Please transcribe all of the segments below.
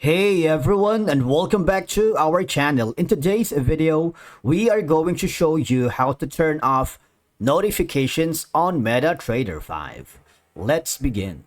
Hey everyone, and welcome back to our channel. In today's video, we are going to show you how to turn off notifications on Metatrader 5. Let's begin.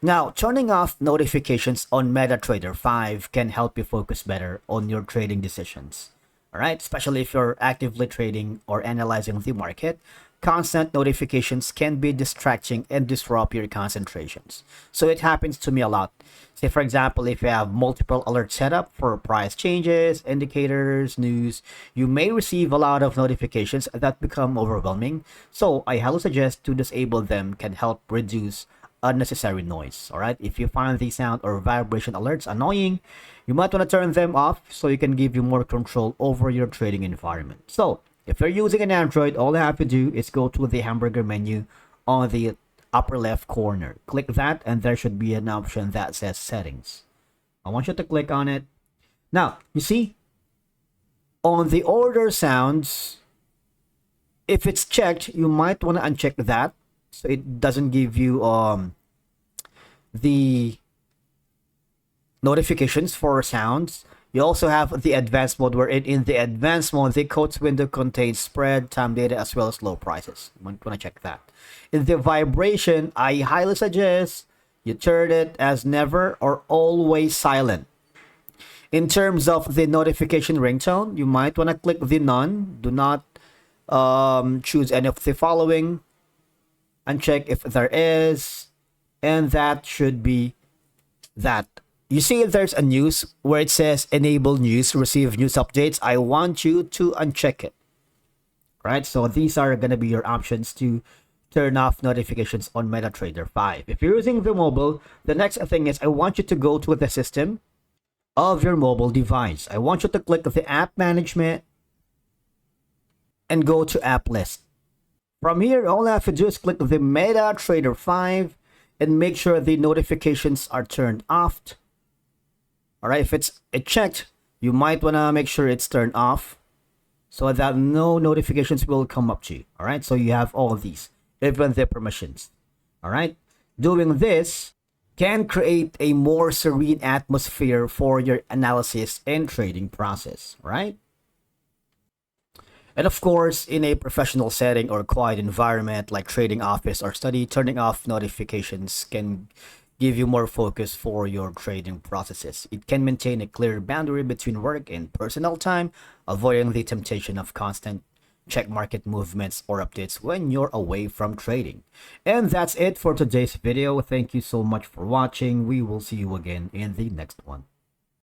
Now, turning off notifications on Metatrader 5 can help you focus better on your trading decisions. Alright, especially if you're actively trading or analyzing the market. Constant notifications can be distracting and disrupt your concentrations. So it happens to me a lot. Say for example, if you have multiple alerts set up for price changes, indicators, news, you may receive a lot of notifications that become overwhelming. So I highly suggest to disable them can help reduce unnecessary noise. All right, if you find the sound or vibration alerts annoying, you might want to turn them off so you can give you more control over your trading environment. So if you're using an Android, all you have to do is go to the hamburger menu on the upper left corner. Click that and there should be an option that says settings. I want you to click on it. Now, you see, on the order sounds, if it's checked, you might want to uncheck that so it doesn't give you the notifications for sounds. You also have the advanced mode, where in the advanced mode, the quotes window contains spread, time data, as well as low prices. You might want to check that. In the vibration, I highly suggest you turn it as never or always silent. In terms of the notification ringtone, you might want to click the none. Do not choose any of the following. Uncheck if there is, and that should be that. You see there's a news where it says enable news, receive news updates. I want you to uncheck it. Right? So these are going to be your options to turn off notifications on Metatrader 5. If you're using the mobile, the next thing is I want you to go to the system of your mobile device. I want you to click the app management and go to app list. From here, all I have to do is click the Metatrader 5 and make sure the notifications are turned off. Alright, if it's checked, you might want to make sure it's turned off so that no notifications will come up to you. Alright, so you have all of these, even the permissions. Alright, doing this can create a more serene atmosphere for your analysis and trading process. Right? And of course, in a professional setting or quiet environment like trading office or study, turning off notifications can give you more focus for your trading processes. It can maintain a clear boundary between work and personal time, avoiding the temptation of constant check market movements or updates when you're away from trading. And that's it for today's video. Thank you so much for watching. We will see you again in the next one.